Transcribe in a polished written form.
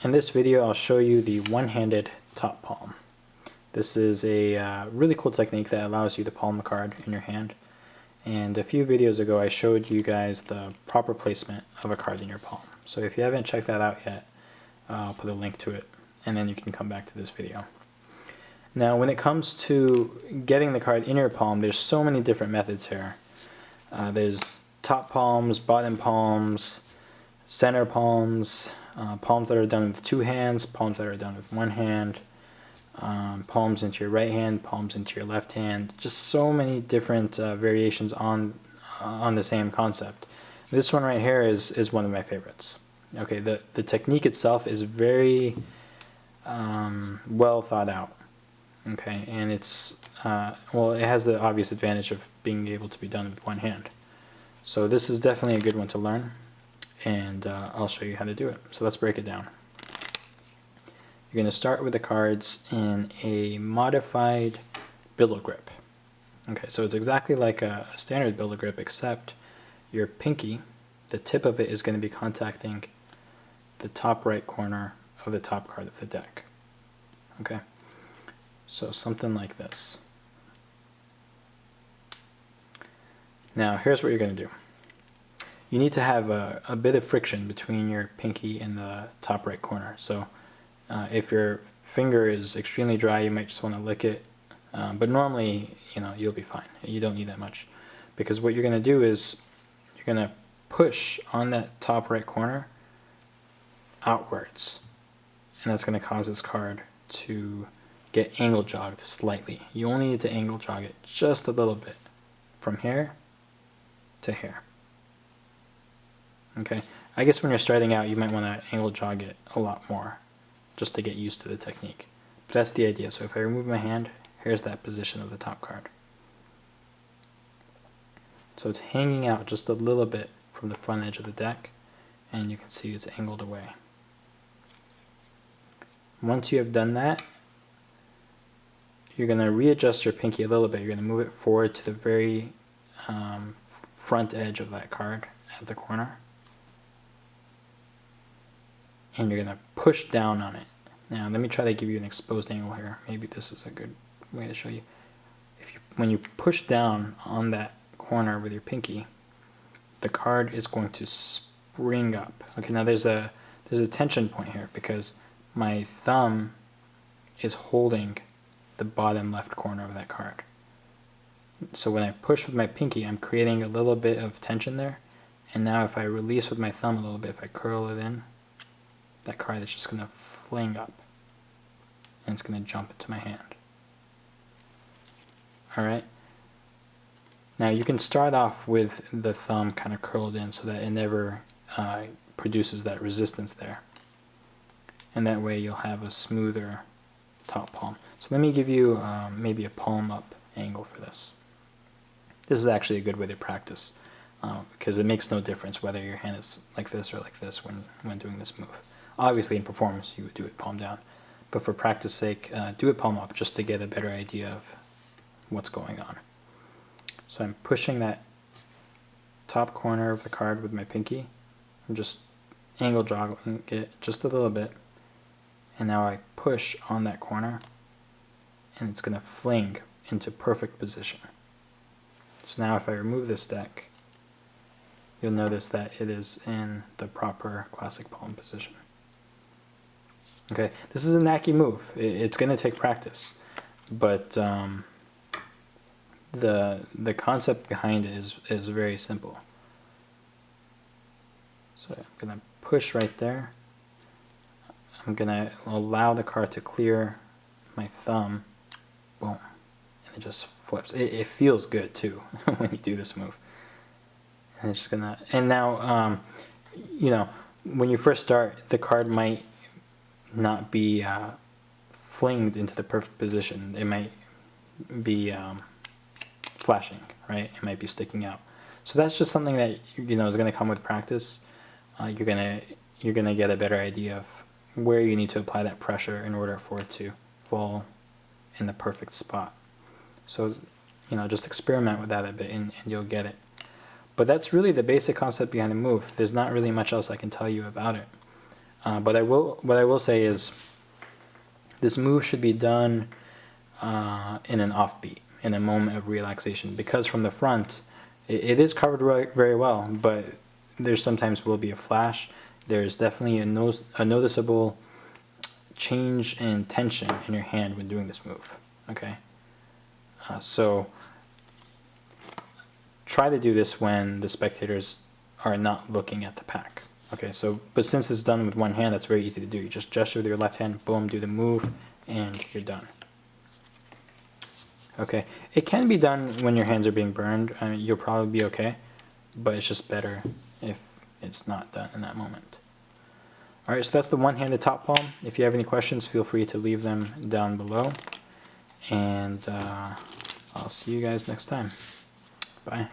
In this video I'll show you the one-handed top palm. This is a really cool technique that allows you to palm the card in your hand. And a few videos ago I showed you guys the proper placement of a card in your palm. So if you haven't checked that out yet, I'll put a link to it and then you can come back to this video. Now when it comes to getting the card in your palm, there's so many different methods here. There's top palms, bottom palms, center palms, palms that are done with two hands, palms that are done with one hand, palms into your right hand, palms into your left hand. Just so many different variations on the same concept. This one right here is one of my favorites. Okay, the technique itself is very well thought out. Okay, and it's well, it has the obvious advantage of being able to be done with one hand. So this is definitely a good one to learn, and I'll show you how to do it. So let's break it down. You're going to start with the cards in a modified billow grip. Okay, so it's exactly like a standard billow grip, except your pinky, the tip of it is going to be contacting the top right corner of the top card of the deck. Okay, so something like this. Now here's what you're going to do. You need to have a bit of friction between your pinky and the top right corner. So if your finger is extremely dry, you might just want to lick it. But normally, you'll be fine. You don't need that much. Because what you're going to do is you're going to push on that top right corner outwards. And that's going to cause this card to get angle jogged slightly. You only need to angle jog it just a little bit. From here to here. Okay, I guess when you're starting out you might want to angle jog it a lot more just to get used to the technique. But that's the idea. So if I remove my hand, here's that position of the top card. So it's hanging out just a little bit from the front edge of the deck, and you can see it's angled away. Once you have done that, you're going to readjust your pinky a little bit. You're going to move it forward to the very front edge of that card at the corner. And you're going to push down on it. Now let me try to give you an exposed angle here. Maybe this is a good way to show you. When you push down on that corner with your pinky, the card is going to spring up. Okay, now there's a tension point here because my thumb is holding the bottom left corner of that card. So when I push with my pinky, I'm creating a little bit of tension there. And now if I release with my thumb a little bit, if I curl it in, that card is just going to fling up. And it's going to jump into my hand. Alright? Now you can start off with the thumb kind of curled in so that it never produces that resistance there. And that way you'll have a smoother top palm. So let me give you maybe a palm up angle for this. This is actually a good way to practice because it makes no difference whether your hand is like this or like this when doing this move. Obviously in performance you would do it palm down, but for practice sake do it palm up just to get a better idea of what's going on. So I'm pushing that top corner of the card with my pinky. I'm just angle jogging it just a little bit, and now I push on that corner and it's going to fling into perfect position. So now if I remove this deck, you'll notice that it is in the proper classic palm position. Okay, this is a knacky move. It's going to take practice, but the concept behind it is very simple. So I'm going to push right there. I'm going to allow the card to clear my thumb. Boom. And it just flips. It feels good too when you do this move. And it's just going to, and now, when you first start, the card might not be flinged into the perfect position. It might be flashing, right? It might be sticking out. So that's just something that is going to come with practice. You're gonna get a better idea of where you need to apply that pressure in order for it to fall in the perfect spot. So just experiment with that a bit and you'll get it. But that's really the basic concept behind the move. There's not really much else I can tell you about it. But what I will say is this move should be done in an offbeat, in a moment of relaxation, because from the front it is covered very well, but there sometimes will be a flash. There's definitely a noticeable change in tension in your hand when doing this move. Okay, so try to do this when the spectators are not looking at the pack. Okay, so but since it's done with one hand, that's very easy to do. You just gesture with your left hand, boom, do the move, and you're done. Okay, it can be done when your hands are being burned. I mean, you'll probably be okay, but it's just better if it's not done in that moment. Alright, so that's the one-handed top palm. If you have any questions, feel free to leave them down below. And I'll see you guys next time. Bye.